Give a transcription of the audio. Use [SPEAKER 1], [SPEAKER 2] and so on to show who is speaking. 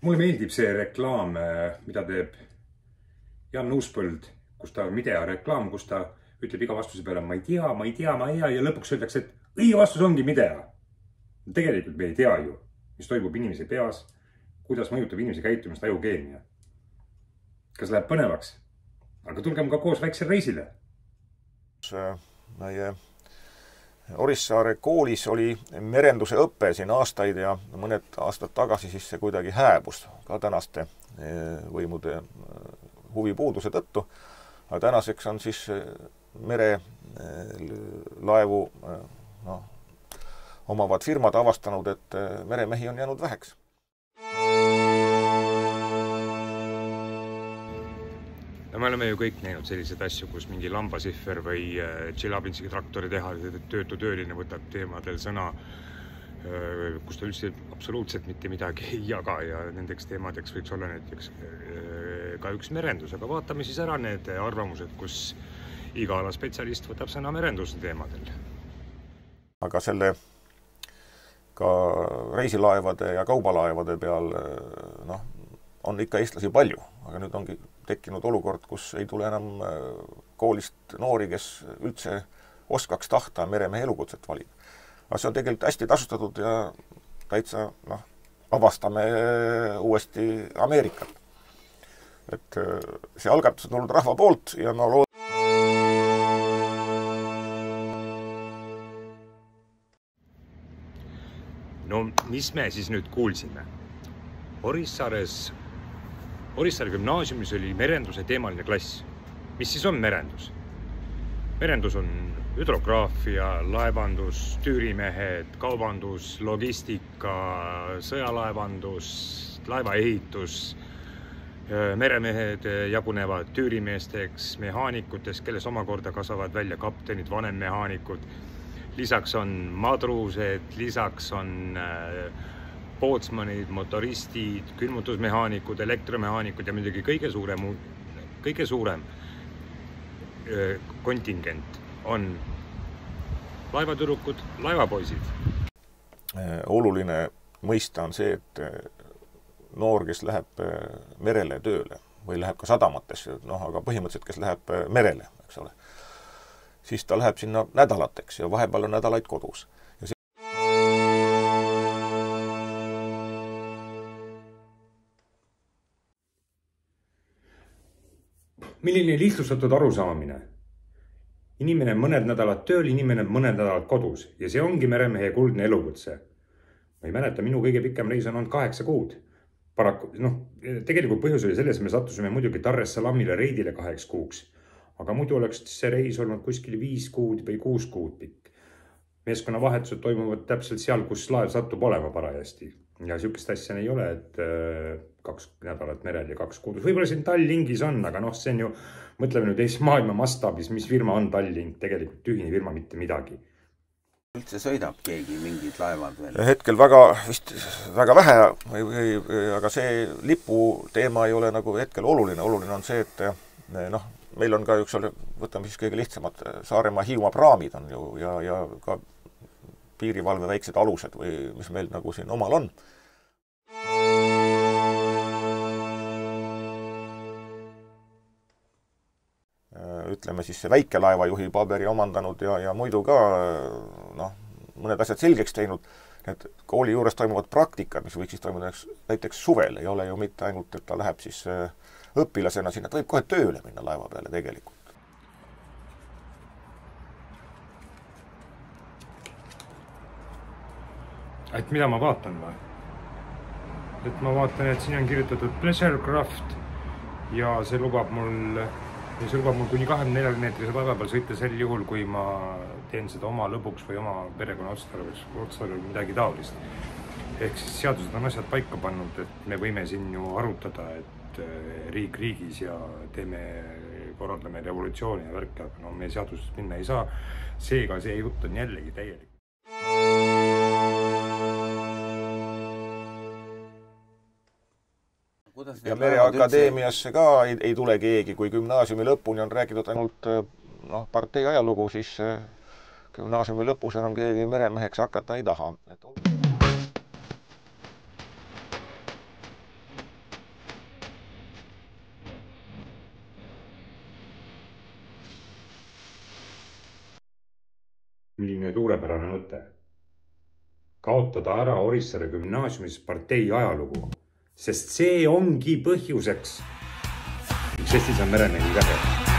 [SPEAKER 1] Mulle meeldib see reklaam, mida teeb Jan Uuspõld, kus ta on Midea-reklaam, kus ta ütleb iga vastuse peale ma ei tea ja lõpuks öeldakse, et õige vastus ongi Midea. Tegelikult me ei tea ju, mis toimub inimese peas, kuidas mõjutab inimese käitumist ajukeemia. Kas läheb põnevaks? Aga tulgem ka koos väiksel reisile.
[SPEAKER 2] Meie Orissaare koolis oli merenduse õpe siin aastaid ja mõned aastad tagasi siis see kuidagi hääbus ka tänaste võimude huvipuuduse tõttu. Aga tänaseks on siis merelaevu omavad firmad avastanud, et meremehi on jäänud väheks.
[SPEAKER 1] No me oleme ju kõik näinud selliseid asju, kus mingi lambasihver või Tšelabinski traktori teha töötu tööline võtab teemadel sõna, kus ta üldse absoluutselt mitte midagi ei jaga ja nendeks teemadeks võiks olla näiteks ka üks merendus. Aga vaatame siis ära need arvamused, kus iga ala spetsialist võtab sõna merenduse teemadel.
[SPEAKER 2] Aga selle ka reisilaevade ja kaubalaevade peal on ikka eestlasi palju, aga nüüd ongi tekkinud olukord, kus ei tule enam koolist noori, kes üldse oskaks tahta meremehe elukutset valida. Aga see on tegelikult hästi tasustatud ja täitsa avastame uuesti Ameerikat. Et see algatus on tulnud rahva poolt ja ma loodan.
[SPEAKER 1] No mis me siis nüüd kuulsime? Orissaare gümnaasiumis oli merenduse teemaline klass. Mis siis on merendus? Merendus on hüdrograafia, laevandus, tüürimehed, kaubandus, logistika, sõjalaevandus, laevaehitus. Meremehed jagunevad tüürimeesteks, mehaanikuteks, kelles omakorda kasvavad välja kaptenid, vanemmehaanikud. Lisaks on madruused, lisaks on pootsmanid, motoristid, külmutusmehaanikud, elektromehaanikud ja muidugi kõige suurem kontingent on laevatüdrukud, laevapoisid.
[SPEAKER 2] Oluline mõista on see, et noor, kes läheb merele tööle või läheb ka sadamatesse, aga põhimõtteliselt, kes läheb merele, eks ole, siis ta läheb sinna nädalateks ja vahepeal on nädalaid kodus.
[SPEAKER 1] Milline lihtsustatud arusaamine? Inimene mõned nädalad tööl, inimene mõned nädalad kodus ja see ongi meremehe kuldne elukutse. Ma ei mäleta, minu kõige pikem reis on olnud 8 kuud. Paraku, tegelikult põhjus oli selles, me sattusime muidugi Darres Salamile reidile 8 kuuks. Aga muidu oleks see reis olnud kuskil 5 kuud või 6 kuud pikk. Meeskonna vahetused toimuvad täpselt seal, kus laev satub olema parajasti. Ja sihukest asja ei ole, et 2 nädalat merel ja 2 kuud. Võib-olla siin Tallinkis on, aga see on ju, mõtleme nüüd Eesti maailma mastaabis, mis firma on Tallink, tegelikult tühine firma mitte midagi.
[SPEAKER 3] Üldse sõidab keegi mingid laevad veel?
[SPEAKER 2] Hetkel vist väga vähe, aga see lipu teema ei ole nagu hetkel oluline. Oluline on see, et meil on ka võtame siis kõige lihtsamad Saaremaa Hiiumaa praamid on ju ja ka piirivalve väiksed alused või mis meil nagu siin omal on. Ütleme siis see väike laevajuhi paberi omandanud ja muidu ka mõned asjad selgeks teinud. Need kooli juures toimuvad praktikad, mis võiks siis toimuda näiteks suvel, ei ole ju mitte ainult, et ta läheb siis õpilasena sinna, ta võib kohe tööle minna laeva peale tegelikult.
[SPEAKER 1] Et mida ma vaatan või? Et ma vaatan, et siin on kirjutatud Pleasure Craft ja see lubab mul kuni 24 meetrise laeva peal sõita sel juhul, kui ma teen seda oma lõbuks või oma perekonna otstarbel midagi taolist. Ehk siis seadused on asjad paika pannud, et me võime siin ju arutada, et riik riigis ja korraldame revolutsiooni ja värk, aga me seadusest minna ei saa. Seega see jutt on jällegi täielik.
[SPEAKER 2] Ja Mereakadeemiasse ka ei tule keegi, kui gümnaasiumi lõpuni on räägitud ainult partei ajalugu, siis gümnaasiumi lõpus enam keegi meremeheks hakata ei taha.
[SPEAKER 1] Milline suurepärane mõte. Kaotada ära Orissaare gümnaasiumis partei ajalugu, sest see ongi põhjuseks, miks Eestis on meremehi vähe.